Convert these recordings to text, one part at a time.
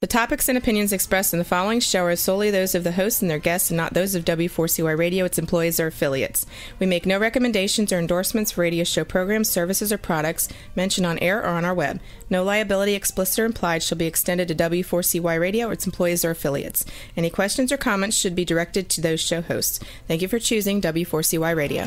The topics and opinions expressed in the following show are solely those of the hosts and their guests and not those of W4CY Radio, its employees, or affiliates. We make no recommendations or endorsements for radio show programs, services, or products mentioned on air or on our web. No liability, explicit or implied, shall be extended to W4CY Radio or its employees or affiliates. Any questions or comments should be directed to those show hosts. Thank you for choosing W4CY Radio.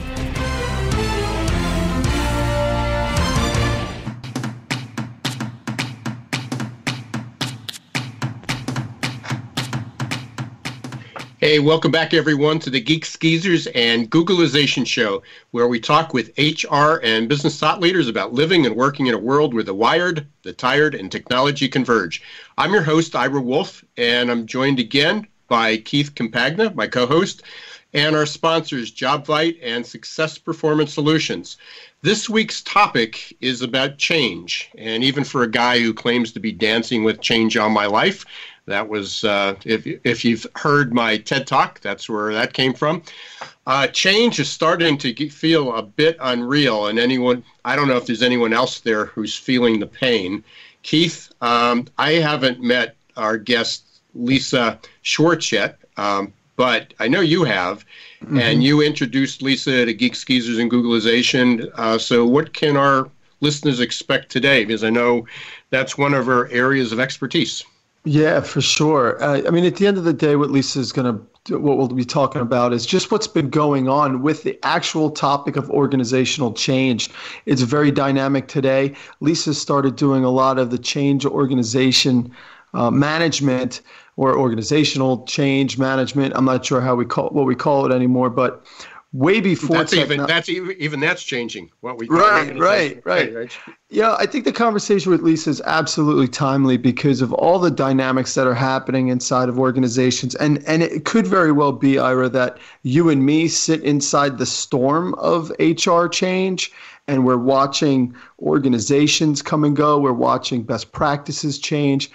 Hey, welcome back, everyone, to the Geek Skeezers and Googleization Show, where we talk with HR and business thought leaders about living and working in a world where the wired, the tired, and technology converge. I'm your host, Ira Wolf, and I'm joined again by Keith Campagna, my co-host, and our sponsors, JobVite and Success Performance Solutions. This week's topic is about change, and even for a guy who claims to be dancing with change all my life, that was, if you've heard my TED Talk, that's where that came from. Change is starting to feel a bit unreal, and I don't know if there's anyone else there who's feeling the pain. Keith, I haven't met our guest, Lise Schwartz, yet, but I know you have, and you introduced Lise to Geek Skeezers and Googleization. So what can our listeners expect today? Because I know that's one of her areas of expertise. Yeah, for sure. I mean, at the end of the day, what what we'll be talking about is just what's been going on with the actual topic of organizational change. It's very dynamic today. Lisa started doing a lot of the change organization management or organizational change management. I'm not sure what we call it anymore, but way before that's changing. What we right. Yeah, I think the conversation with Lisa is absolutely timely because of all the dynamics that are happening inside of organizations, and it could very well be, Ira, that you and me sit inside the storm of HR change, and we're watching organizations come and go. We're watching best practices change.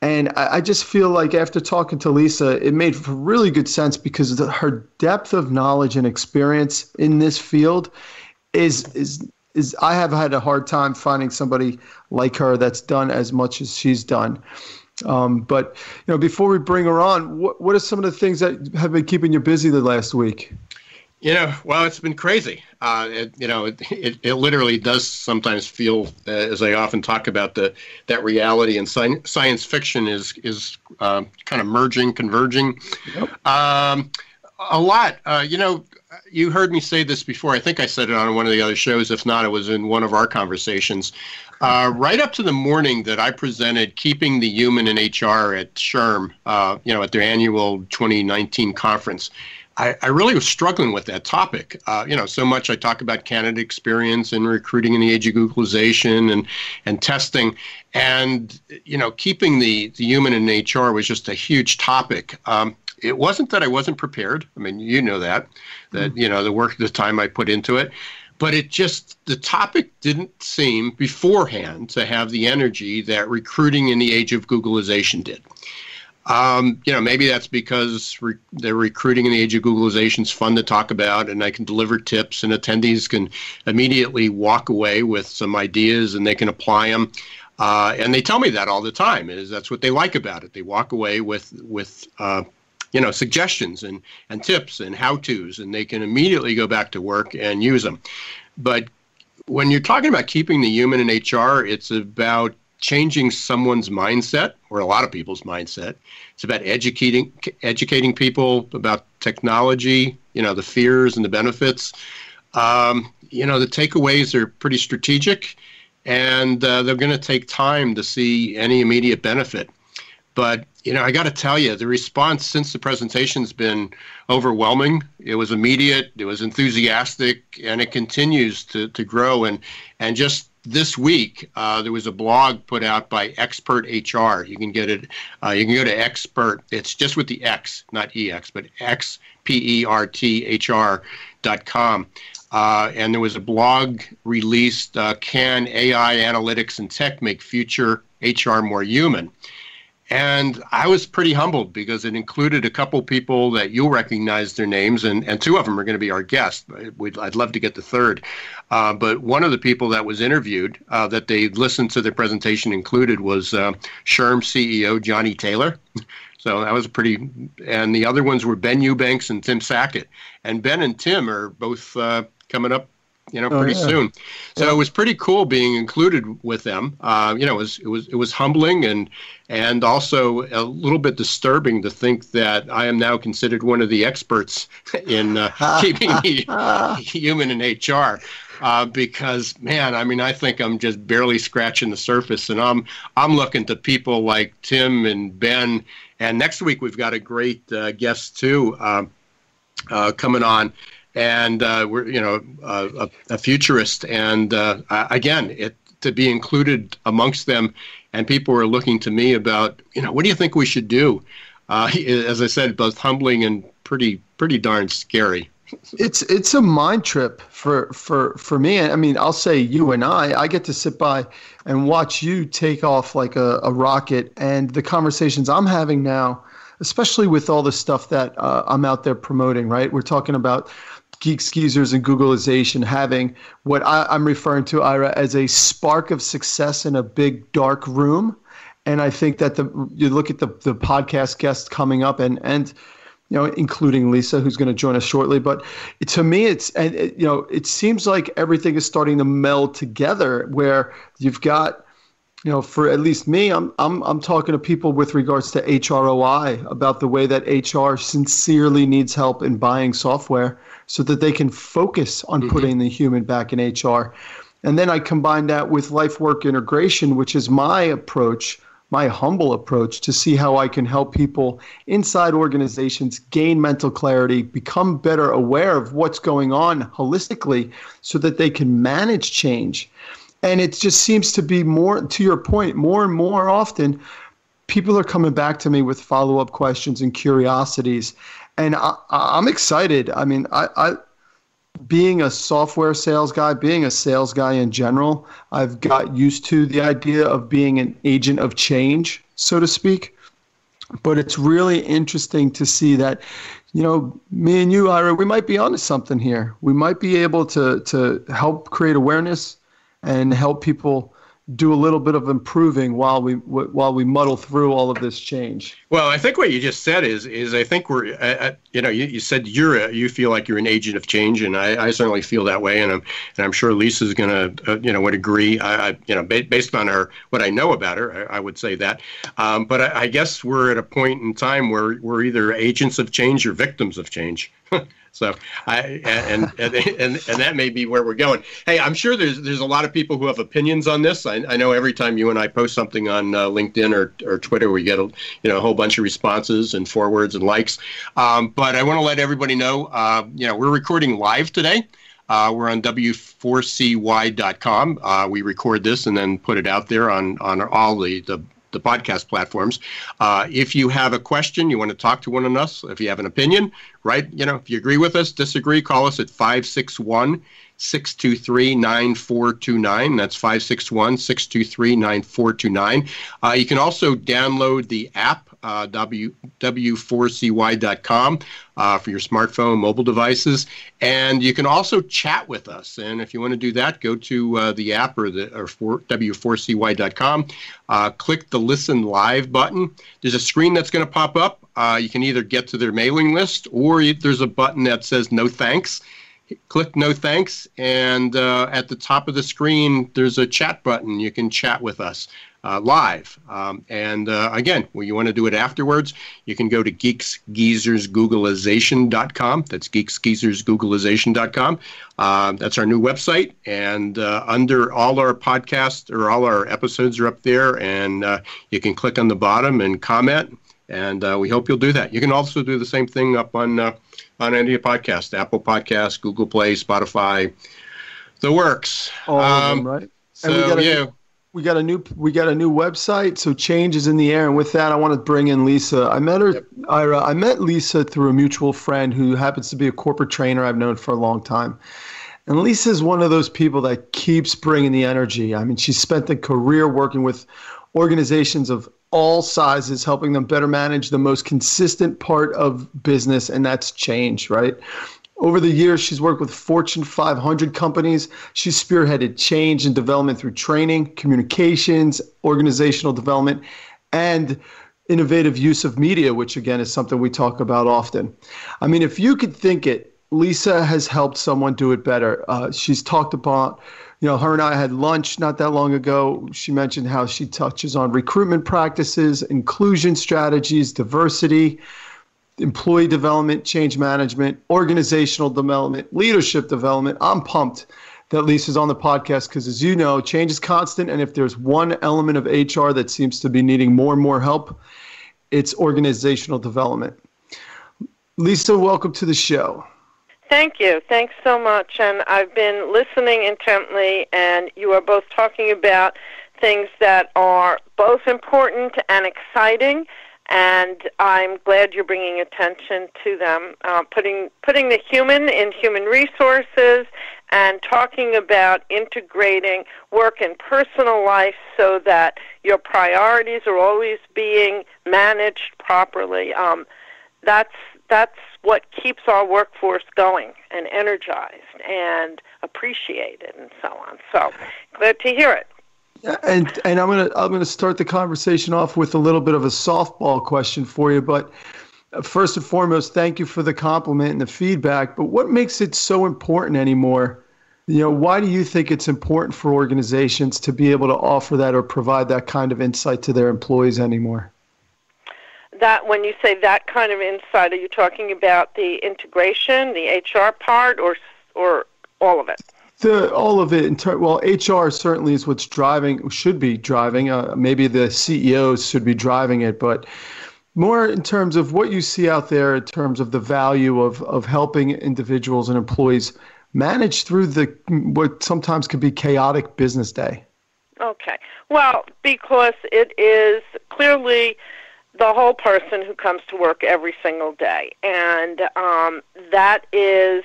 And I just feel like after talking to Lisa, it made really good sense because her depth of knowledge and experience in this field is I have had a hard time finding somebody like her that's done as much as she's done. But before we bring her on, what are some of the things that have been keeping you busy the last week? Well, it's been crazy. It literally does sometimes feel, as I often talk about, that reality and science fiction is kind of merging, converging. Yep. A lot. You heard me say this before. I think I said it on one of the other shows. If not, it was in one of our conversations. Right up to the morning that I presented Keeping the Human in HR at SHRM, at their annual 2019 conference. I really was struggling with that topic. So much I talk about candidate experience and recruiting in the age of Googleization and testing. And, keeping the human in HR was just a huge topic. It wasn't that I wasn't prepared. I mean, the time I put into it. But the topic didn't seem beforehand to have the energy that recruiting in the age of Googleization did. Maybe that's because the recruiting in the age of Googleization is fun to talk about, and I can deliver tips, and attendees can immediately walk away with some ideas, and they can apply them. And they tell me that all the time. That's what they like about it. They walk away with suggestions and tips and how-tos, and they can immediately go back to work and use them. But when you're talking about keeping the human in HR, it's about changing someone's mindset, or a lot of people's mindset. It's about educating people about technology, the fears and the benefits. The takeaways are pretty strategic, and they're going to take time to see any immediate benefit. But, I got to tell you, the response since the presentation's been overwhelming. It was immediate, it was enthusiastic, and it continues to grow. And just this week, there was a blog put out by Expert HR. You can get it. You can go to Expert. It's just with the X, not EX, but XPERTHR.com. And there was a blog released, Can AI Analytics and Tech Make Future HR More Human? And I was pretty humbled because it included a couple people that you'll recognize their names, and two of them are going to be our guests. I'd love to get the third. But one of the people that was interviewed that they listened to the presentation included was SHRM CEO Johnny Taylor. So that was and the other ones were Ben Eubanks and Tim Sackett. And Ben and Tim are both coming up pretty soon. So it was pretty cool being included with them. It was humbling and also a little bit disturbing to think that I am now considered one of the experts in keeping me human in HR. Because, man, I mean, I think I'm just barely scratching the surface, and I'm looking to people like Tim and Ben. And next week we've got a great guest too coming on. And we're a futurist, and again, to be included amongst them, and people are looking to me about what do you think we should do? As I said, both humbling and pretty darn scary. It's a mind trip for me. I mean, I'll say you and I get to sit by and watch you take off like a rocket, and the conversations I'm having now, especially with all the stuff that I'm out there promoting, right? We're talking about Geek Skeezers and Googleization having what I'm referring to, Ira, as a spark of success in a big dark room. And I think that you look at the podcast guests coming up and including Lisa, who's going to join us shortly. But to me, it seems like everything is starting to meld together where you've got, for at least me, I'm talking to people with regards to HROI about the way that HR sincerely needs help in buying software so that they can focus on putting the human back in HR. And then I combine that with life-work integration, which is my approach, my humble approach to see how I can help people inside organizations gain mental clarity, become better aware of what's going on holistically so that they can manage change. And it just seems to be more, to your point, more and more often, people are coming back to me with follow-up questions and curiosities. And I'm excited. I mean, I being a software sales guy, being a sales guy in general, I've got used to the idea of being an agent of change, so to speak. But it's really interesting to see that, me and you, Ira, we might be onto something here. We might be able to help create awareness and help people do a little bit of improving while we muddle through all of this change. Well, I think what you just said is I think we're you said you feel like you're an agent of change, and I certainly feel that way, and I'm sure Lisa's going to would agree. Based on what I know about her, I would say that. But I guess we're at a point in time where we're either agents of change or victims of change. So and that may be where we're going. Hey, I'm sure there's a lot of people who have opinions on this. I know every time you and I post something on LinkedIn or Twitter, we get a whole bunch of responses and forwards and likes. But I want to let everybody know, we're recording live today. We're on W4CY.com. We record this and then put it out there on all the podcast platforms. If you have a question, you want to talk to one of us, if you have an opinion, right? If you agree with us, disagree, call us at 561-623-9429. That's 561-623-9429. You can also download the app, W4CY.com, for your smartphone, mobile devices. And you can also chat with us. And if you want to do that, go to the app or W4CY.com, click the Listen Live button. There's a screen that's going to pop up. You can either get to their mailing list or there's a button that says no thanks. Click no thanks, and at the top of the screen, there's a chat button. You can chat with us live. Again, when you want to do it afterwards, you can go to geeksgeezersgoogleization.com. That's geeksgeezersgoogleization.com. That's our new website, and under all our podcasts or all our episodes are up there, and you can click on the bottom and comment, and we hope you'll do that. You can also do the same thing up on any podcast, Apple Podcasts, Google Play, Spotify, the works. All of them, right? So, we got a new website, so change is in the air. And with that, I want to bring in Lisa. I met her, Ira. I met Lisa through a mutual friend who happens to be a corporate trainer I've known for a long time. And Lisa is one of those people that keeps bringing the energy. I mean, she spent a career working with organizations of all sizes, helping them better manage the most consistent part of business, and that's change, right? Over the years, she's worked with Fortune 500 companies. She's spearheaded change and development through training, communications, organizational development, and innovative use of media, which again is something we talk about often. I mean, if you could think it, Lisa has helped someone do it better. She's talked about, her and I had lunch not that long ago. She mentioned how she touches on recruitment practices, inclusion strategies, diversity, employee development, change management, organizational development, leadership development. I'm pumped that Lisa's on the podcast because, as you know, change is constant. And if there's one element of HR that seems to be needing more and more help, it's organizational development. Lisa, welcome to the show. Thank you. Thanks so much. And I've been listening intently, and you are both talking about things that are both important and exciting, and I'm glad you're bringing attention to them, putting the human in human resources and talking about integrating work and personal life so that your priorities are always being managed properly. That's what keeps our workforce going and energized and appreciated and so on. So glad to hear it. And I'm gonna start the conversation off with a little bit of a softball question for you. But first and foremost, thank you for the compliment and the feedback. But what makes it so important anymore? Why do you think it's important for organizations to be able to offer that or provide that kind of insight to their employees anymore? That when you say that kind of insight, are you talking about the integration, the HR part, or all of it? All of it. HR certainly is what's should be driving. Maybe the CEOs should be driving it, but more in terms of what you see out there in terms of the value of helping individuals and employees manage through what sometimes could be chaotic business day. Okay. Well, because it is clearly the whole person who comes to work every single day, and that is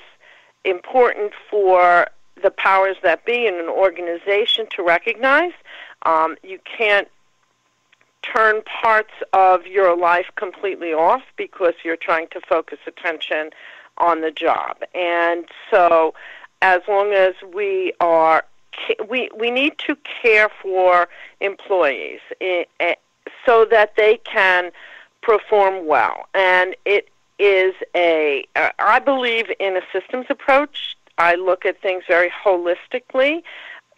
important for the powers that be in an organization to recognize. You can't turn parts of your life completely off because you're trying to focus attention on the job. And so as long as we need to care for employees so that they can perform well. And it is I believe in a systems approach. I look at things very holistically.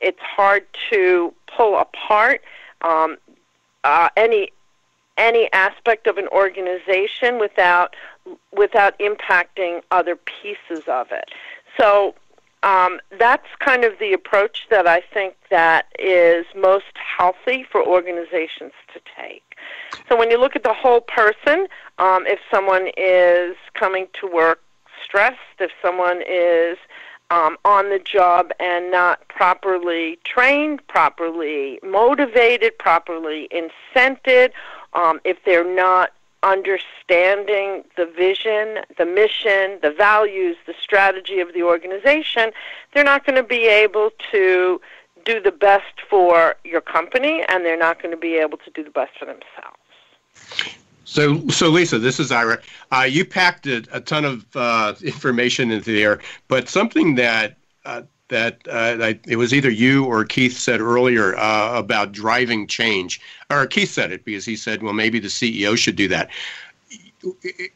It's hard to pull apart any aspect of an organization without impacting other pieces of it. So that's kind of the approach that I think that is most healthy for organizations to take. So when you look at the whole person, if someone is coming to work stressed, if someone is on the job and not properly trained, properly motivated, properly incented, if they're not understanding the vision, the mission, the values, the strategy of the organization, they're not going to be able to do the best for your company, and they're not going to be able to do the best for themselves. So Lisa, this is Ira. You packed a ton of information into there, but something that it was either you or Keith said earlier about driving change, or Keith said it because he said, well, maybe the CEO should do that.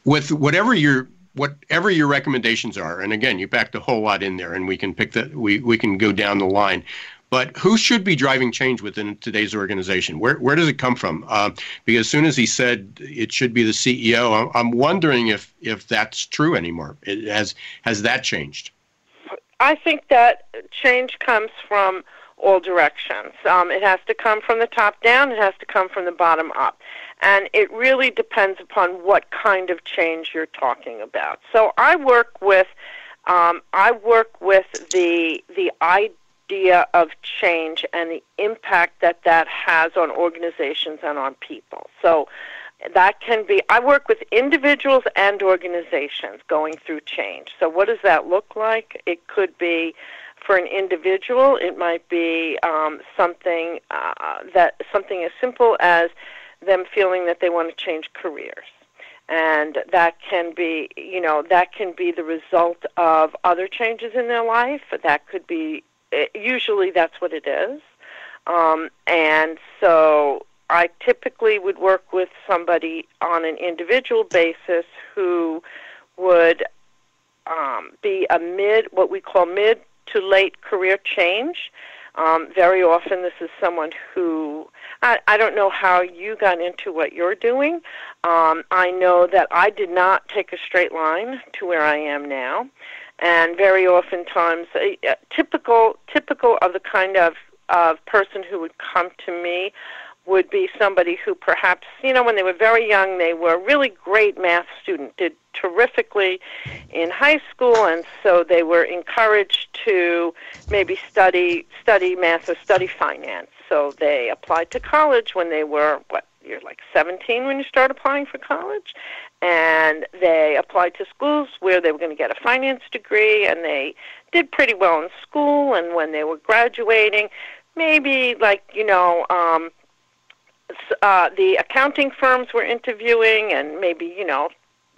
With whatever your recommendations are, and again, you packed a whole lot in there, and we can pick that. We can go down the line. But who should be driving change within today's organization? Where does it come from? Because as soon as he said it should be the CEO, I'm wondering if that's true anymore. Has that changed? I think that change comes from all directions. It has to come from the top down. It has to come from the bottom up. And it really depends upon what kind of change you're talking about. So I work with the idea of change and the impact that has on organizations and on people. So that can be, I work with individuals and organizations going through change. So what does that look like? It could be, for an individual, it might be something as simple as them feeling that they want to change careers. And that can be, the result of other changes in their life. That could be, usually that's what it is. And so I typically would work with somebody on an individual basis who would be what we call mid to late career change. Very often this is someone who, I don't know how you got into what you're doing. I know that I did not take a straight line to where I am now. And very oftentimes, typical of the kind of person who would come to me would be somebody who perhaps, when they were very young, they were a really great math student, did terrifically in high school, and so they were encouraged to maybe study math or study finance. So they applied to college when they were, you're like 17 when you start applying for college, and they applied to schools where they were going to get a finance degree, and they did pretty well in school, and when they were graduating, maybe the accounting firms were interviewing, and maybe,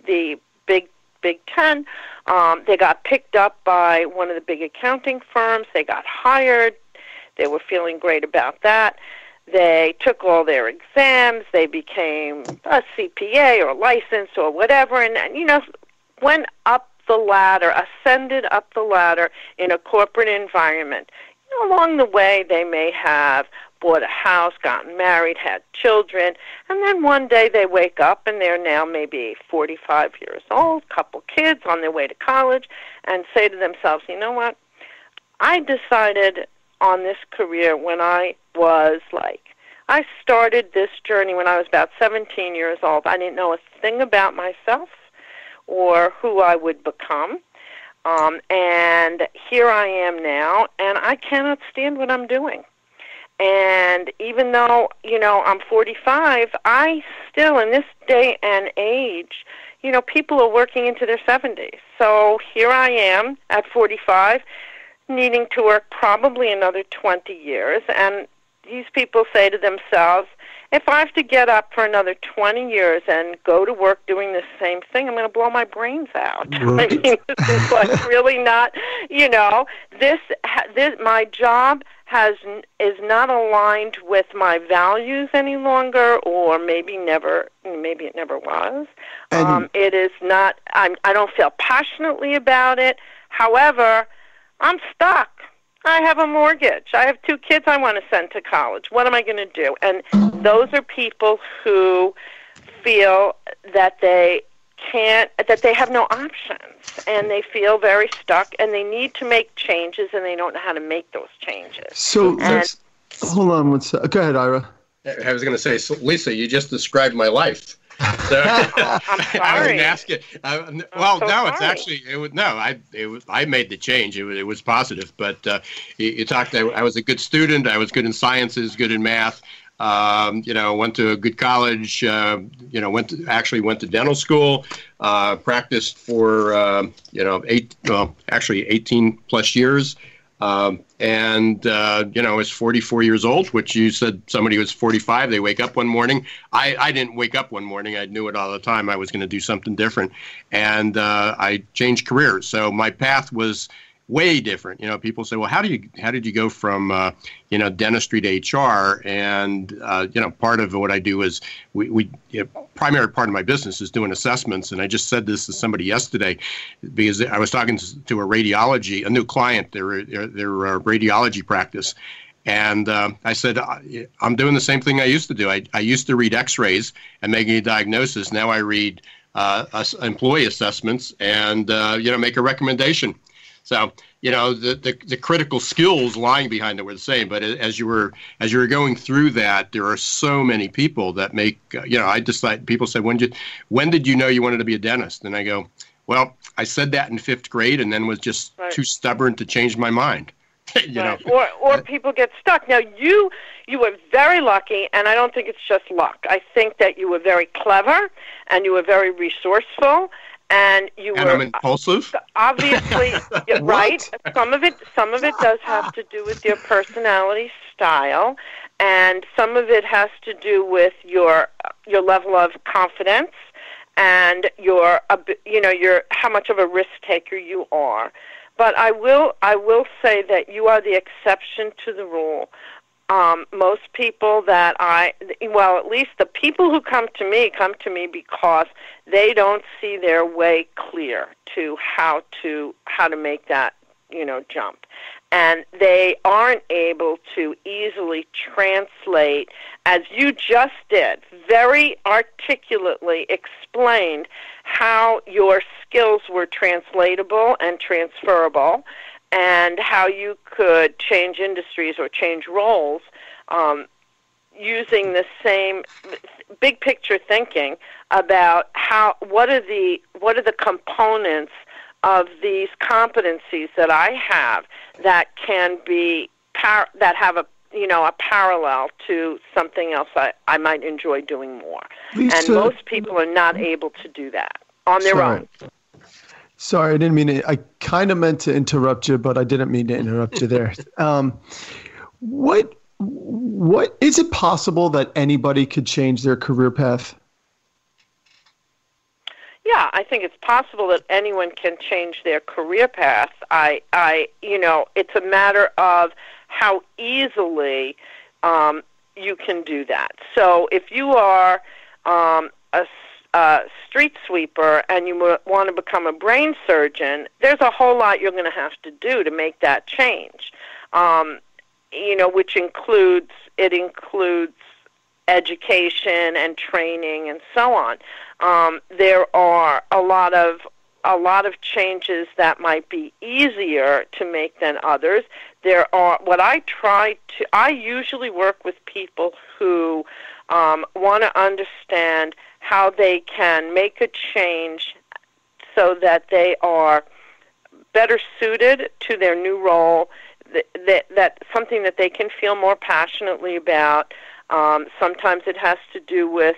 the Big Ten, they got picked up by one of the big accounting firms. They got hired. They were feeling great about that. They took all their exams. They became a CPA or licensed or whatever, and went up the ladder, ascended up the ladder in a corporate environment. Along the way, they may have bought a house, gotten married, had children, and then one day they wake up and they're now maybe 45 years old, couple kids on their way to college, and say to themselves, you know what, I decided on this career when I started this journey when I was about 17 years old. I didn't know a thing about myself or who I would become. And here I am now, and I cannot stand what I'm doing. And even though, I'm 45, I still, in this day and age, people are working into their 70s. So here I am at 45, needing to work probably another 20 years. And these people say to themselves, if I have to get up for another 20 years and go to work doing the same thing, I'm going to blow my brains out. Right. I mean, this is really not, this my job is not aligned with my values any longer, or maybe it never was. It is not, I don't feel passionately about it. However, I'm stuck. I have a mortgage. I have 2 kids I want to send to college. What am I going to do? And those are people who feel that they have no options, and they feel very stuck, and they need to make changes, and they don't know how to make those changes. So hold on one second. Go ahead, Ira. I was going to say, so Lisa, you just described my life. So, I'm sorry. I didn't ask it. It's actually I made the change. It was positive, but you talked. I was a good student. I was good in sciences, good in math. Went to a good college. Went to dental school. Practiced for 18 plus years. I was 44 years old, which you said somebody was 45. They wake up one morning. I didn't wake up one morning. I knew it all the time. I was going to do something different. And I changed careers. So my path was way different. People say, well, how did you go from, dentistry to HR? And, part of what I do is primary part of my business is doing assessments. And I just said this to somebody yesterday because I was talking to a new client, their radiology practice. And I said, I'm doing the same thing I used to do. I used to read x-rays and making a diagnosis. Now I read employee assessments and, make a recommendation. So, the critical skills lying behind it were the same. But as you were going through that, there are so many people that make, people say, when did you know you wanted to be a dentist? And I go, well, I said that in 5th grade and then was just too stubborn to change my mind. Or people get stuck. Now, you were very lucky, and I don't think it's just luck. I think that you were very clever and you were very resourceful. And I'm impulsive. Obviously, right. Some of it does have to do with your personality style, And some of it has to do with your level of confidence and your how much of a risk taker you are. But I will say that you are the exception to the rule. Most people that at least the people who come to me because they don't see their way clear to how to make that jump, and they aren't able to easily translate, as you just did, very articulately explained how your skills were translatable and transferable, and how you could change industries or change roles using the same big picture thinking about what are the components of these competencies that I have that can be that have a parallel to something else I might enjoy doing more. Lisa, and most people are not able to do that on their own. Sorry, I didn't mean it. I kind of meant to interrupt you, but I didn't mean to interrupt you there. What is it possible that anybody could change their career path? Yeah, I think it's possible that anyone can change their career path. It's a matter of how easily you can do that. So if you are a street sweeper and you want to become a brain surgeon, there's a whole lot you're going to have to do to make that change. Which includes education and training and so on. There are a lot of changes that might be easier to make than others. I usually work with people who want to understand how they can make a change so that they are better suited to their new role, that something that they can feel more passionately about. Sometimes it has to do with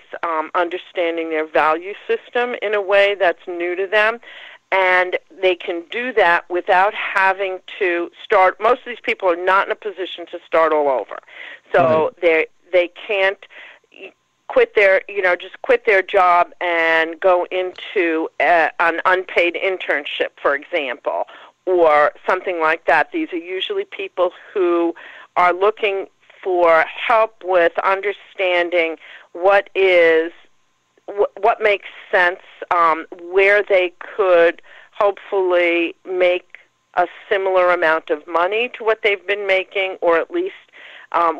understanding their value system in a way that's new to them, and they can do that without having to start. Most of these people are not in a position to start all over, so they can't quit their job and go into an unpaid internship, for example, or something like that. These are usually people who are looking for help with understanding what makes sense, where they could hopefully make a similar amount of money to what they've been making, or at least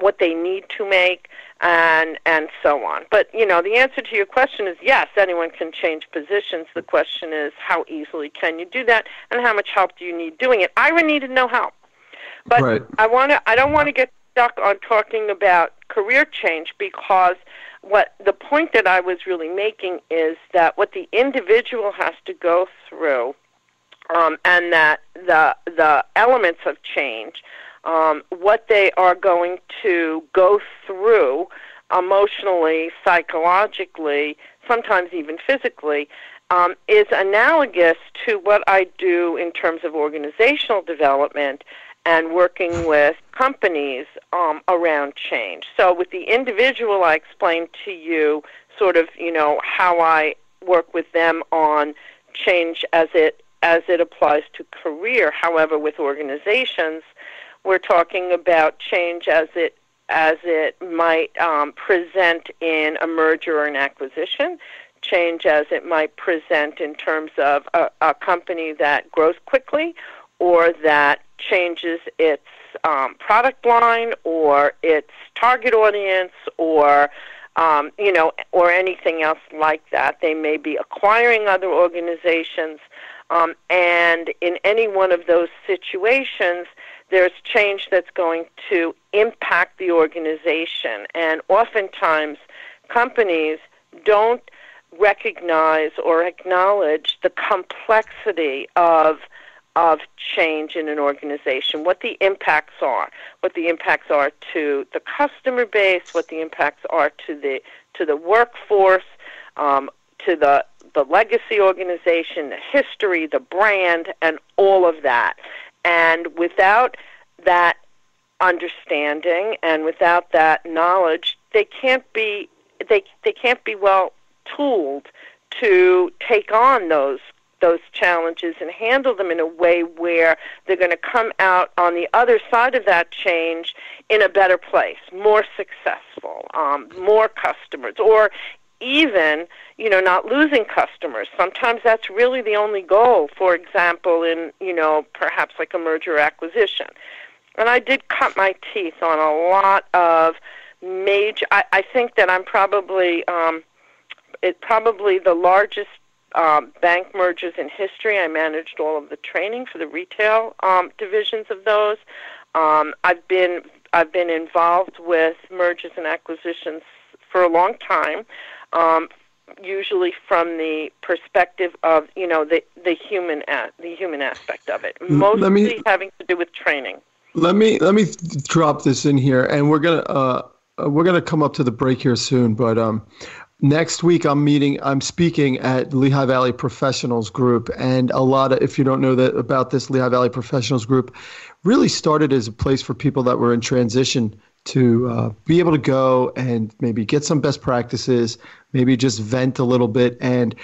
what they need to make, and so on. But, the answer to your question is yes, anyone can change positions. The question is, how easily can you do that, and how much help do you need doing it? I would need no help. But right. I don't want to get stuck on talking about career change, because the point that I was really making is that what the individual has to go through, and that the elements of change, what they are going to go through emotionally, psychologically, sometimes even physically, is analogous to what I do in terms of organizational development and working with companies around change. So with the individual, I explained to you sort of, how I work with them on change as it applies to career. However, with organizations, we're talking about change as it might present in a merger or an acquisition, change as it might present in terms of a company that grows quickly, or that changes its product line or its target audience, or or anything else like that. They may be acquiring other organizations, and in any one of those situations, there's change that's going to impact the organization. And oftentimes, companies don't recognize or acknowledge the complexity of change in an organization, what the impacts are to the customer base, what the impacts are to the workforce, to the legacy organization, the history, the brand, and all of that. And without that understanding, and without that knowledge, they can't be well tooled to take on those challenges and handle them in a way where they're going to come out on the other side of that change in a better place, more successful, more customers, or even, not losing customers. Sometimes that's really the only goal, for example, in, perhaps like a merger or acquisition. And I did cut my teeth on a lot of major, I think that I'm probably the largest bank mergers in history. I managed all of the training for the retail divisions of those. I've been involved with mergers and acquisitions for a long time, usually from the perspective of the human aspect of it, mostly having to do with training. Let me drop this in here, and we're gonna come up to the break here soon, but next week I'm speaking at Lehigh Valley Professionals Group, and if you don't know about this, Lehigh Valley Professionals Group really started as a place for people that were in transition to be able to go and maybe get some best practices, maybe just vent a little bit. And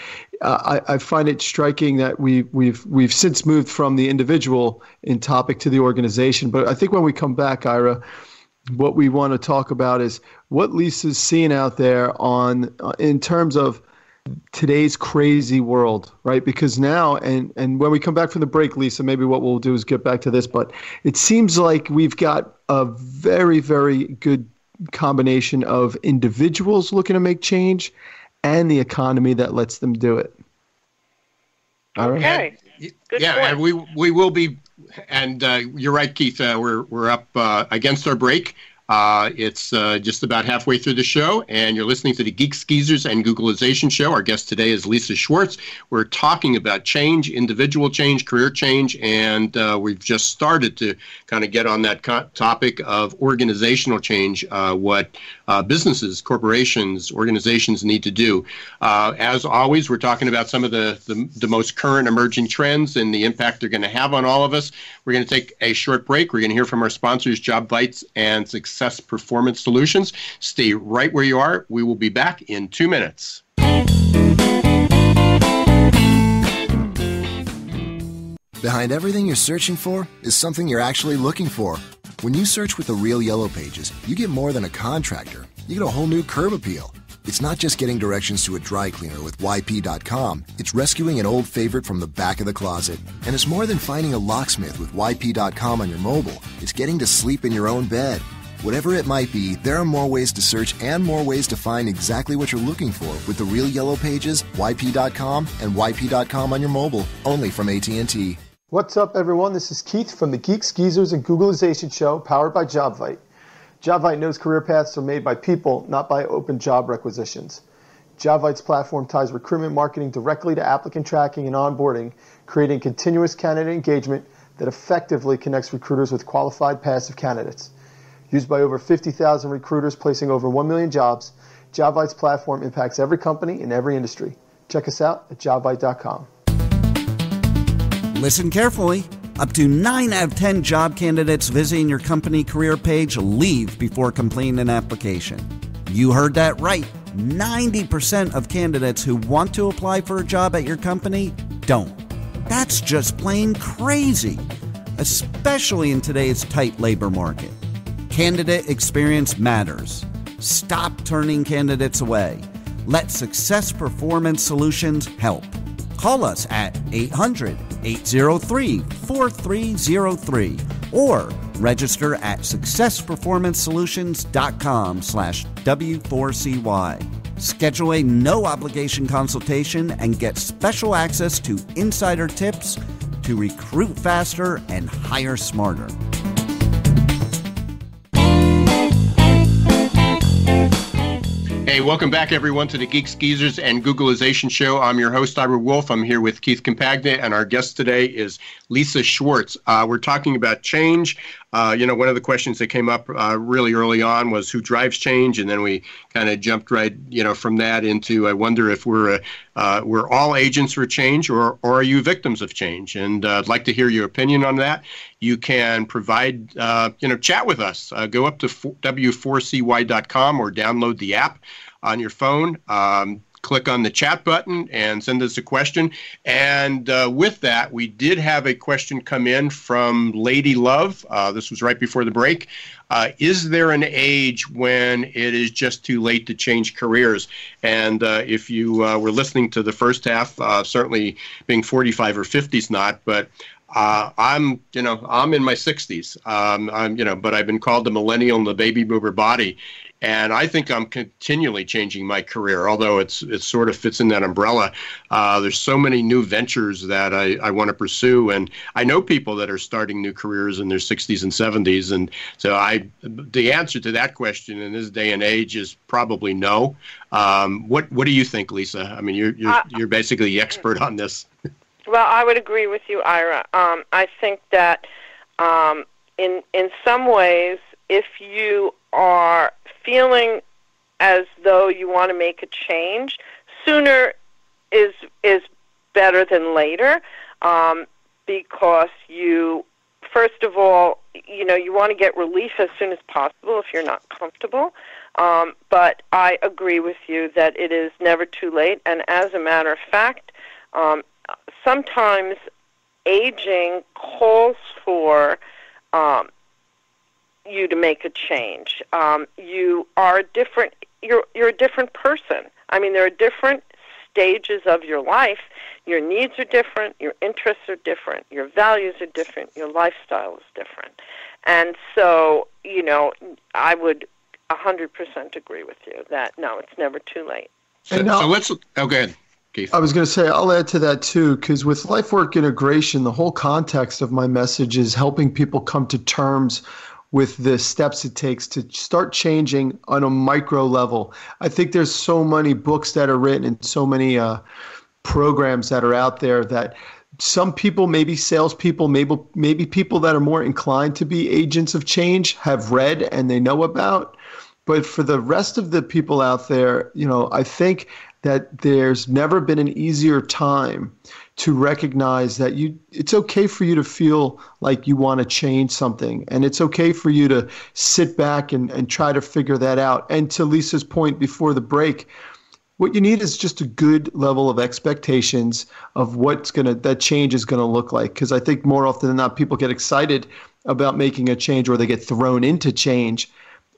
I find it striking that we've since moved from the individual in topic to the organization. But I think when we come back, Ira, what we want to talk about is what Lisa's seeing out there in terms of today's crazy world, right? Because now, and when we come back from the break, Lisa, maybe what we'll do is get back to this, but it seems like we've got a very, very good combination of individuals looking to make change and the economy that lets them do it. All right. Okay. Good and we will be, and you're right, Keith, we're up against our break. It's just about halfway through the show, and you're listening to the Geek Skeezers and Googlization Show. Our guest today is Lise Schwartz. We're talking about change, individual change, career change, and we've just started to kind of get on that topic of organizational change, what businesses, corporations, organizations need to do. As always, we're talking about some of the most current emerging trends and the impact they're going to have on all of us. We're going to take a short break. We're going to hear from our sponsors, Job Bites and Success Performance Solutions. Stay right where you are. We will be back in 2 minutes. Behind everything you're searching for is something you're actually looking for. When you search with the Real Yellow Pages, you get more than a contractor. You get a whole new curb appeal. It's not just getting directions to a dry cleaner with YP.com. It's rescuing an old favorite from the back of the closet. And it's more than finding a locksmith with YP.com on your mobile. It's getting to sleep in your own bed. Whatever it might be, there are more ways to search and more ways to find exactly what you're looking for with the Real Yellow Pages, YP.com, and YP.com on your mobile, only from AT&T. What's up, everyone? This is Keith from the Geek Skeezers and Googlization Show, powered by JobVite. JobVite knows career paths are made by people, not by open job requisitions. JobVite's platform ties recruitment marketing directly to applicant tracking and onboarding, creating continuous candidate engagement that effectively connects recruiters with qualified passive candidates. Used by over 50,000 recruiters placing over 1 million jobs, JobVite's platform impacts every company in every industry. Check us out at jobvite.com. Listen carefully. Up to 9 out of 10 job candidates visiting your company career page leave before completing an application. You heard that right. 90% of candidates who want to apply for a job at your company don't. That's just plain crazy, especially in today's tight labor market. Candidate experience matters. Stop turning candidates away. Let Success Performance Solutions help. Call us at 800-803-4303 or register at successperformancesolutions.com/W4CY. Schedule a no-obligation consultation and get special access to insider tips to recruit faster and hire smarter. Hey, welcome back, everyone, to the Geek Skeezers and Googlization Show. I'm your host, Ira Wolf. I'm here with Keith Compagna, and our guest today is Lise Schwartz. We're talking about change, One of the questions that came up really early on was who drives change, and then we kind of jumped right, from that into I wonder if we're all agents for change, or are you victims of change? And I'd like to hear your opinion on that. You can provide, chat with us. Go up to w4cy.com or download the app on your phone. Click on the chat button and send us a question. And with that, we did have a question come in from Lady Love. This was right before the break. Is there an age when it is just too late to change careers? And if you were listening to the first half, certainly being 45 or 50 is not, but I'm in my 60s. But I've been called the millennial in the baby boomer body. And I think I'm continually changing my career, although it sort of fits in that umbrella. There's so many new ventures that I want to pursue. And I know people that are starting new careers in their 60s and 70s. And so the answer to that question in this day and age is probably no. What do you think, Lisa? I mean, you're basically the expert on this. Well, I would agree with you, Ira. I think that in some ways, if you are feeling as though you want to make a change, sooner is better than later, because you, first of all, you want to get relief as soon as possible if you're not comfortable. But I agree with you that it is never too late. And as a matter of fact, sometimes aging calls for you to make a change. You are different. You're a different person. I mean, there are different stages of your life. Your needs are different. Your interests are different. Your values are different. Your lifestyle is different. And so, I would 100% agree with you that no, it's never too late. So let's go ahead, Keith. I was going to say, I'll add to that too, because with life work integration, the whole context of my message is helping people come to terms with the steps it takes to start changing on a micro level. I think there's so many books that are written and so many programs that are out there that some people, maybe salespeople, maybe people that are more inclined to be agents of change have read and they know about. But for the rest of the people out there, I think that there's never been an easier time to recognize that it's okay for you to feel like you want to change something. And it's okay for you to sit back and try to figure that out. And to Lisa's point before the break, what you need is just a good level of expectations of that change is going to look like. Because I think more often than not, people get excited about making a change, or they get thrown into change,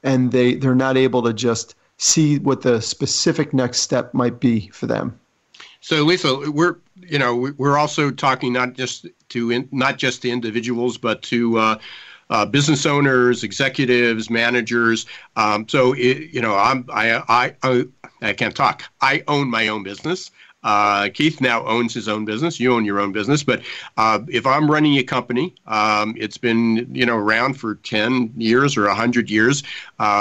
and they're not able to just see what the specific next step might be for them. So, Lisa, we're also talking not just to individuals, but to business owners, executives, managers. I can't talk. I own my own business. Keith now owns his own business. You own your own business. But if I'm running a company, it's been around for 10 years or 100 years.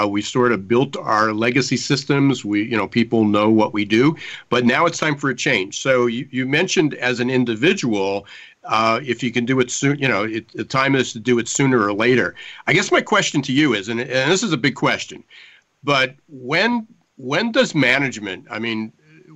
We've sort of built our legacy systems. People know what we do. But now it's time for a change. So you mentioned as an individual, if you can do it soon, the time is to do it sooner or later. I guess my question to you is, and this is a big question, but when does management,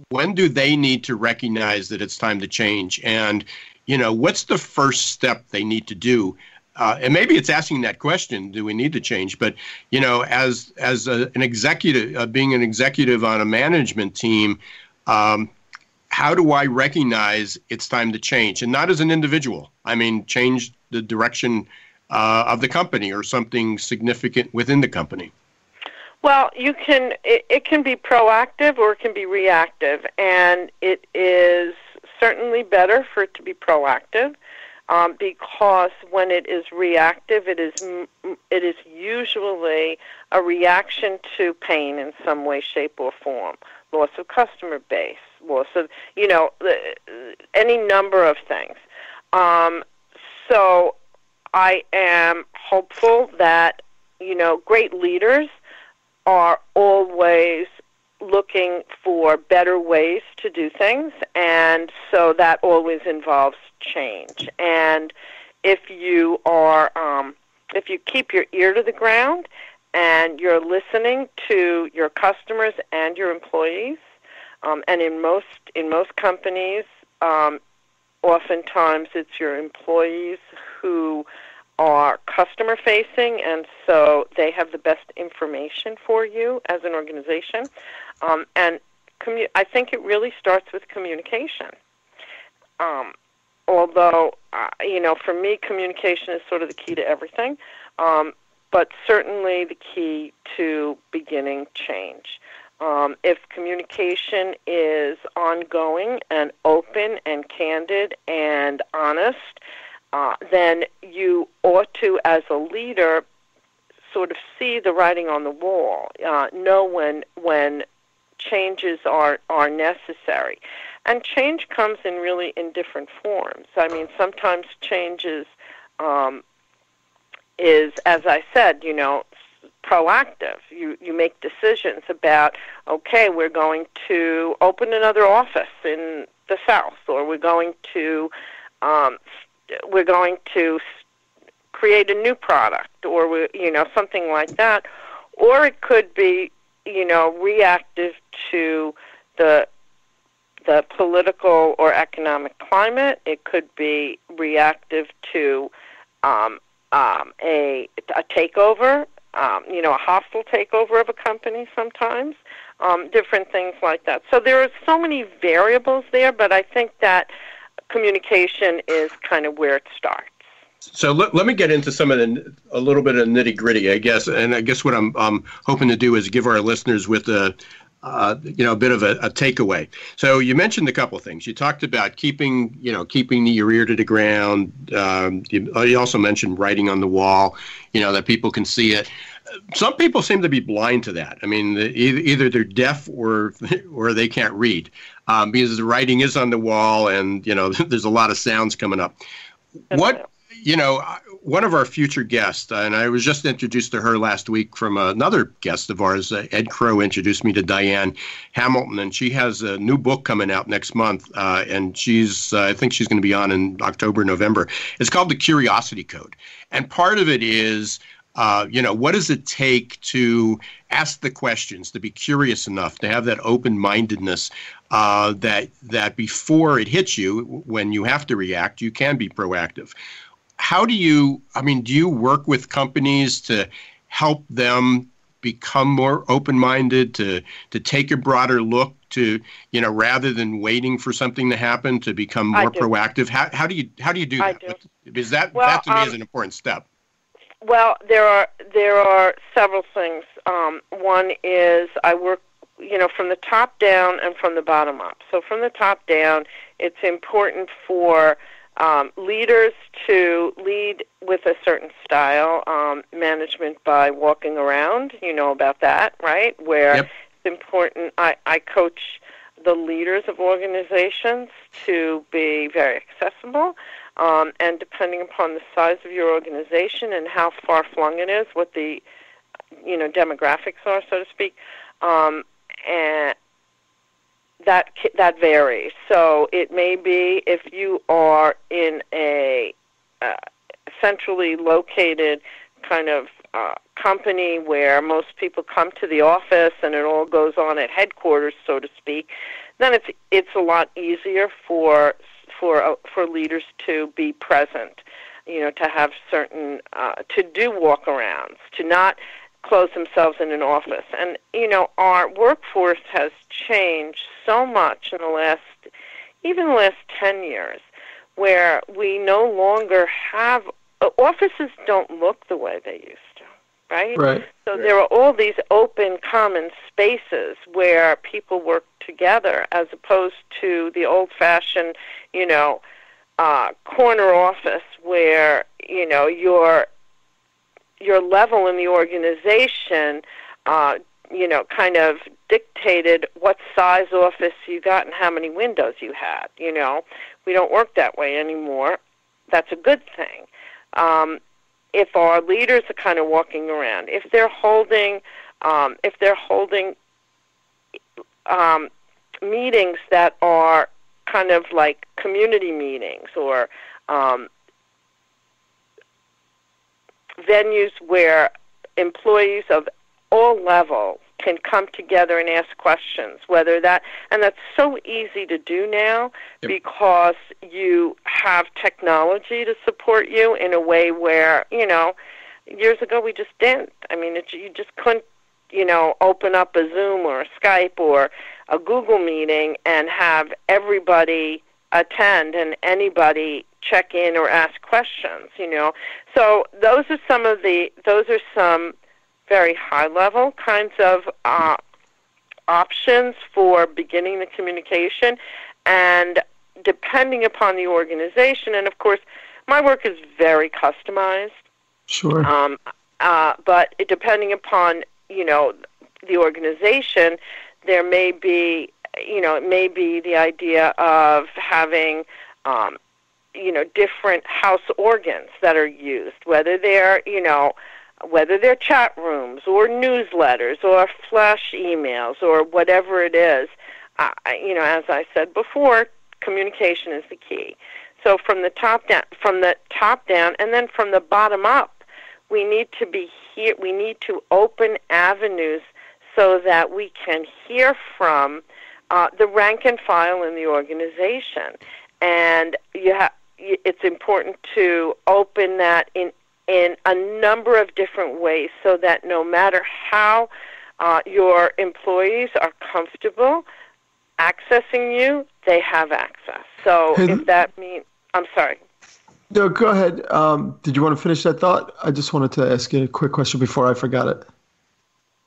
when do they need to recognize that it's time to change? And, what's the first step they need to do? And maybe it's asking that question, do we need to change? But, as an executive, being an executive on a management team, how do I recognize it's time to change? And not as an individual. Change the direction of the company or something significant within the company. Well, it can be proactive or it can be reactive, and it is certainly better for it to be proactive, because when it is reactive, it is usually a reaction to pain in some way, shape, or form, loss of customer base, loss of, any number of things. So I am hopeful that, great leaders are always looking for better ways to do things, and so that always involves change. And if you are if you keep your ear to the ground and you're listening to your customers and your employees, and in most companies, oftentimes it's your employees who are customer facing, and so they have the best information for you as an organization. And I think it really starts with communication. Although, for me, communication is sort of the key to everything, but certainly the key to beginning change. If communication is ongoing and open and candid and honest, then you ought to, as a leader, sort of see the writing on the wall, know when changes are necessary. And change comes in different forms. I mean, sometimes change is, as I said, proactive. You make decisions about, okay, we're going to open another office in the South, or we're going to create a new product, or something like that. Or it could be, reactive to the political or economic climate. It could be reactive to a takeover, a hostile takeover of a company sometimes, different things like that. So there are so many variables there, but I think that communication is kind of where it starts. So let me get into a little bit of nitty gritty, I guess. And I guess what I'm hoping to do is give our listeners with a bit of a takeaway. So you mentioned a couple of things. You talked about keeping your ear to the ground. You also mentioned writing on the wall, that people can see it. Some people seem to be blind to that. I mean, either they're deaf or they can't read, because the writing is on the wall, and there's a lot of sounds coming up. One of our future guests, and I was just introduced to her last week from another guest of ours, Ed Crow introduced me to Diane Hamilton, and she has a new book coming out next month, and I think she's going to be on in October, November. It's called The Curiosity Code. And part of it is, what does it take to ask the questions, to be curious enough, to have that open-mindedness, that before it hits you, when you have to react, you can be proactive. How do you work with companies to help them become more open-minded, to take a broader look, to, rather than waiting for something to happen, to become more proactive? How do you do that? Because that to me is an important step. Well, there are several things. One is I work, from the top down and from the bottom up. So from the top down, it's important for leaders to lead with a certain style, management by walking around, about that, right? Where Yep. It's important. I coach the leaders of organizations to be very accessible, and depending upon the size of your organization and how far-flung it is, what the demographics are, so to speak, and that varies. So it may be if you are in a centrally located kind of company where most people come to the office and it all goes on at headquarters, so to speak, then it's a lot easier for leaders to be present, to have certain to do walk-arounds, to not close themselves in an office. And, our workforce has changed so much in the last 10 years, where we no longer have, offices don't look the way they used to, right? Right. So there are all these open common spaces where people work together, as opposed to the old-fashioned, corner office where, your level in the organization, kind of dictated what size office you got and how many windows you had. We don't work that way anymore. That's a good thing. If our leaders are kind of walking around, if they're holding meetings that are kind of like community meetings, or venues where employees of all levels can come together and ask questions, and that's so easy to do now because you have technology to support you in a way where, years ago we just didn't. I mean, you just couldn't, open up a Zoom or a Skype or a Google meeting and have everybody attend and anybody check in or ask questions, So those are some very high-level kinds of options for beginning the communication, and depending upon the organization, and of course, my work is very customized. Sure. But depending upon, the organization, there may be, it may be the idea of having, different house organs that are used, whether they're chat rooms or newsletters or flash emails or whatever it is. As I said before, communication is the key. So from the top down, and then from the bottom up, we need to be here. We need to open avenues so that we can hear from the rank and file in the organization, and it's important to open that in a number of different ways so that no matter how your employees are comfortable accessing you, they have access. So if that means, I'm sorry. No, go ahead. Did you want to finish that thought? I just wanted to ask you a quick question before I forgot it.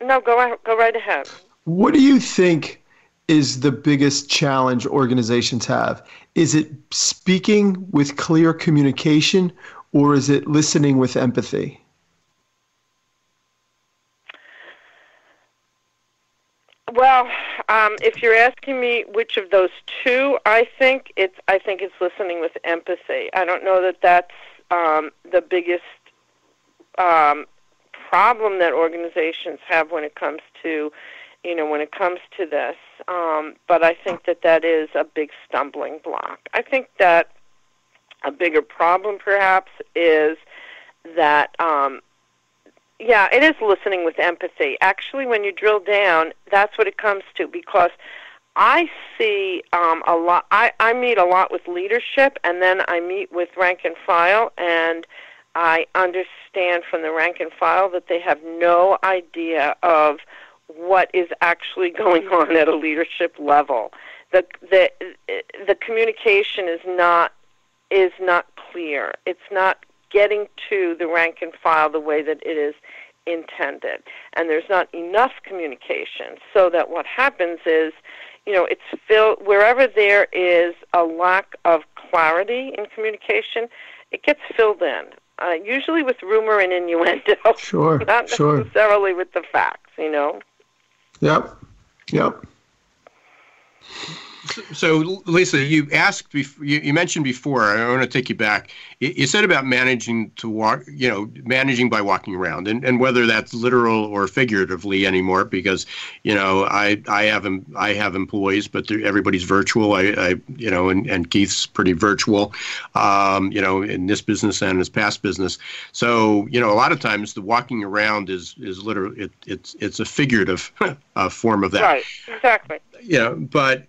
No, go right ahead. What do you think is the biggest challenge organizations have? Is it speaking with clear communication, or is it listening with empathy? Well, if you're asking me which of those two, I think it's listening with empathy. I don't know that that's the biggest problem that organizations have when it comes to this. But I think that is a big stumbling block. I think that a bigger problem perhaps is that, it is listening with empathy. Actually, when you drill down, that's what it comes to, because I see a lot. I meet a lot with leadership, and then I meet with rank and file, and I understand from the rank and file that they have no idea of what is actually going on at a leadership level. The communication is not clear. It's not getting to the rank and file the way that it is intended, and there's not enough communication. So that what happens is, it's filled wherever there is a lack of clarity in communication, it gets filled in. Usually with rumor and innuendo. Sure. Not necessarily with the facts. Yep. So, Lisa, you mentioned before, I want to take you back. You said about managing by walking around, and whether that's literal or figuratively anymore, because, I have employees, but everybody's virtual. And Keith's pretty virtual, in this business and his past business. So, a lot of times the walking around is literally, it's a figurative form of that. Right, exactly. But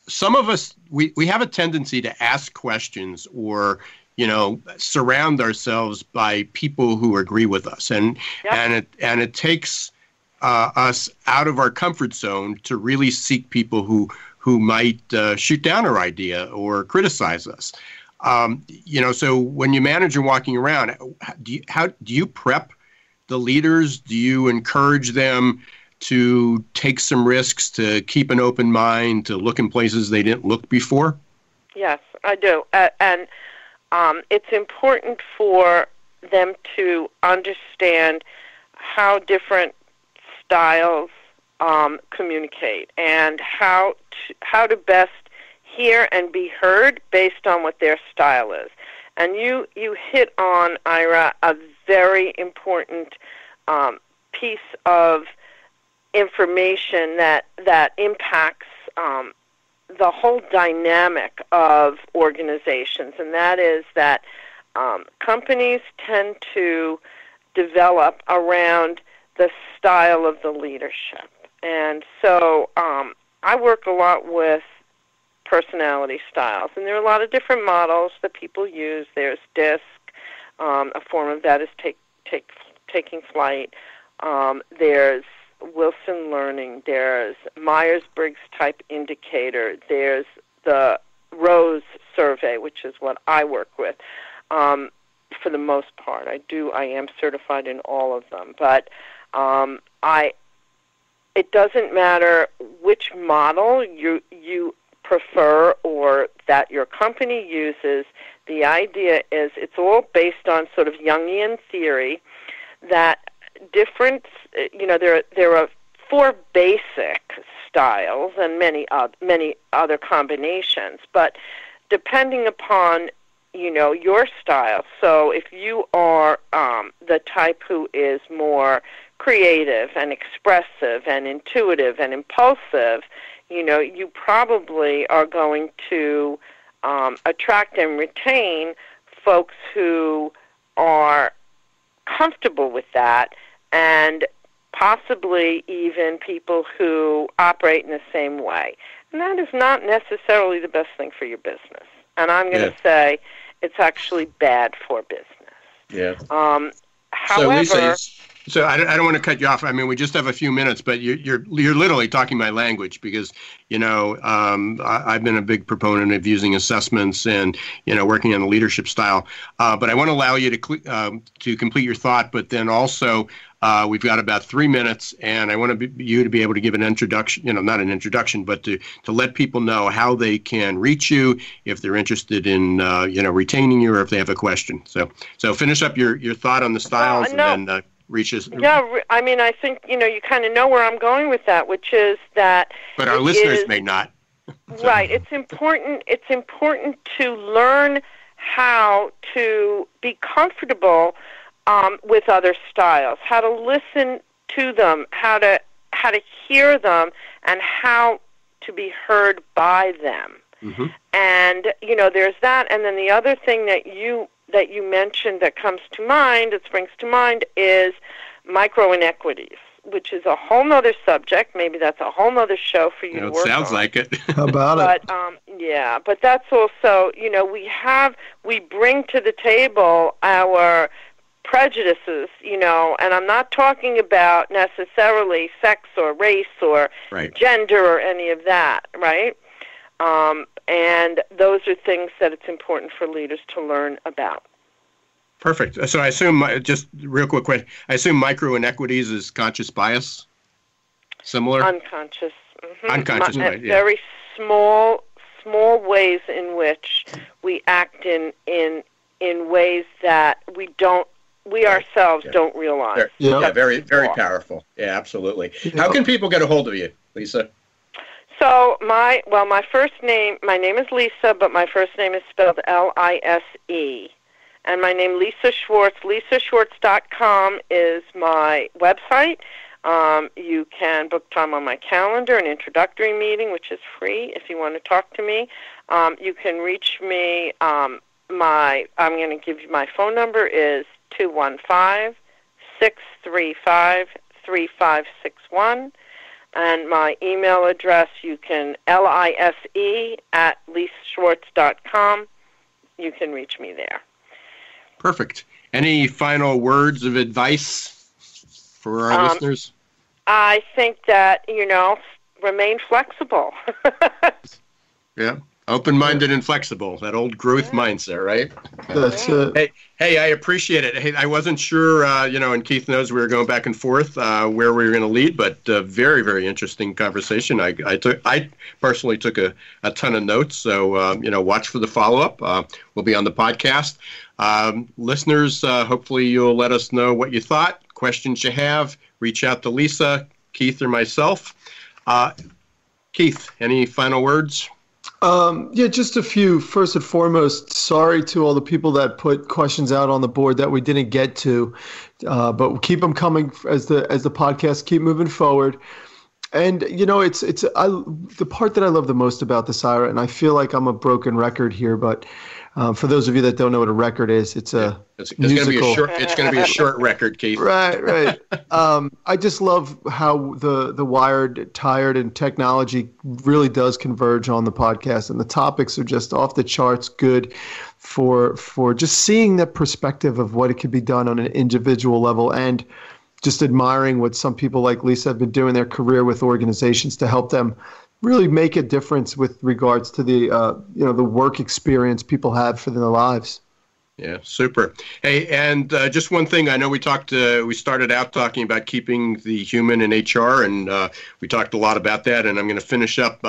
some of us, we have a tendency to ask questions or, surround ourselves by people who agree with us. And it takes us out of our comfort zone to really seek people who might shoot down our idea or criticize us. So when you manage and walking around, do you prep the leaders? Do you encourage them to take some risks, to keep an open mind, to look in places they didn't look before? Yes, I do. And it's important for them to understand how different styles communicate and how to best hear and be heard based on what their style is. And you hit on, Ira, a very important piece of information that impacts the whole dynamic of organizations, and that is that companies tend to develop around the style of the leadership. And so I work a lot with personality styles, and there are a lot of different models that people use. There's DISC, a form of that is taking flight. There's Wilson Learning. There's Myers-Briggs Type Indicator. There's the Rose Survey, which is what I work with for the most part. I am certified in all of them, but it doesn't matter which model you prefer or that your company uses. The idea is it's all based on sort of Jungian theory that there are 4 basic styles and many other combinations, but depending upon your style. So if you are the type who is more creative and expressive and intuitive and impulsive, you probably are going to attract and retain folks who are comfortable with that, and possibly even people who operate in the same way. And that is not necessarily the best thing for your business. And I'm going to say it's actually bad for business. Yeah. However, so I don't want to cut you off. I mean, we just have a few minutes, but you're literally talking my language because I've been a big proponent of using assessments and working on the leadership style. But I want to allow you to complete your thought. But then also we've got about 3 minutes, and I want you to be able to give an introduction. Not an introduction, but to let people know how they can reach you if they're interested in retaining you or if they have a question. So finish up your thought on the styles and then. Reaches. Yeah, I mean, I think, you kind of know where I'm going with that, which is that... But our listeners may not. Right. It's important to learn how to be comfortable with other styles, how to listen to them, how to hear them, and how to be heard by them. Mm-hmm. And, there's that. And then the other thing that you mentioned that springs to mind is micro-inequities, which is a whole nother subject. Maybe that's a whole nother show for you to work on. It sounds like it. How about it? But but that's also, we bring to the table our prejudices, and I'm not talking about necessarily sex or race or gender or any of that, right? And those are things that it's important for leaders to learn about. Perfect. So I assume, just real quick question, I assume micro-inequities is conscious bias? Similar? Unconscious. Mm-hmm. Unconscious, right, yeah. Very small ways in which we act in ways that we ourselves don't realize. Very, very powerful. Yeah, absolutely. How can people get a hold of you, Lisa? So my name is Lisa, but my first name is spelled Lise. And my name, Lise Schwartz. LisaSchwartz.com is my website. You can book time on my calendar, an introductory meeting, which is free if you want to talk to me. You can reach me. I'm going to give you my phone number is 215-635-3561. And my email address, you can lise@liseschwartz.com. You can reach me there. Perfect. Any final words of advice for our listeners? I think that, remain flexible. Yeah. Open-minded and flexible, that old growth mindset, right? That's it. Hey, I appreciate it. Hey, I wasn't sure, and Keith knows we were going back and forth where we were going to lead, but very, very interesting conversation. I personally took a ton of notes, so, watch for the follow-up. We'll be on the podcast. Listeners, hopefully you'll let us know what you thought, questions you have. Reach out to Lisa, Keith, or myself. Keith, any final words? Just a few. First and foremost, sorry to all the people that put questions out on the board that we didn't get to, but keep them coming as the podcast keep moving forward. And the part that I love the most about this, Ira, and I feel like I'm a broken record here, but For those of you that don't know what a record is, it's a musical. It's going to be a short record, Keith. Right. I just love how the Wired, Tired, and technology really does converge on the podcast, and the topics are just off the charts good for just seeing the perspective of what it could be done on an individual level, and just admiring what some people like Lisa have been doing their career with organizations to help them really make a difference with regards to the the work experience people have for their lives. Yeah, super. Hey, and just one thing. I know we started out talking about keeping the human in HR, and we talked a lot about that, and I'm going to finish up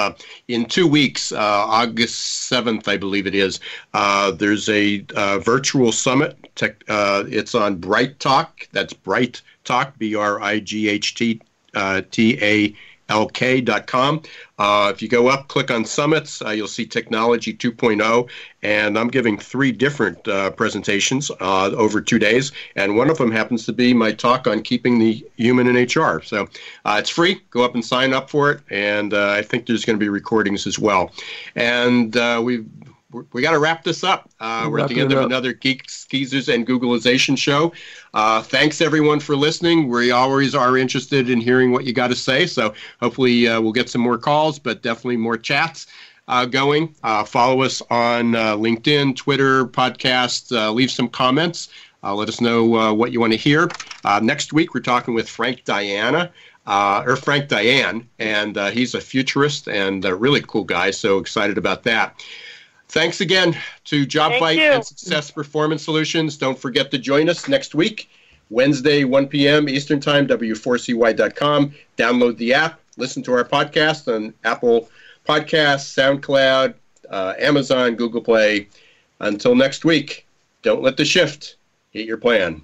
in 2 weeks, August 7th, I believe it is. There's a virtual summit. It's on Bright Talk. That's Bright Talk, BRIGHTTALK.com. If you go up, click on Summits, you'll see Technology 2.0, and I'm giving 3 different presentations over 2 days, and one of them happens to be my talk on keeping the human in HR. So it's free. Go up and sign up for it, and I think there's going to be recordings as well. And we got to wrap this up. We're at the end of another Geeks, Geezers, and Googleization show. Thanks, everyone, for listening. We always are interested in hearing what you got to say, so hopefully we'll get some more calls, but definitely more chats going. Follow us on LinkedIn, Twitter, podcast. Leave some comments. Let us know what you want to hear. Next week, we're talking with Frank Diane, and he's a futurist and a really cool guy, so excited about that. Thanks again to JobFight and Success Performance Solutions. Don't forget to join us next week, Wednesday, 1 p.m. Eastern Time, W4CY.com. Download the app. Listen to our podcast on Apple Podcasts, SoundCloud, Amazon, Google Play. Until next week, don't let the shift hit your plan.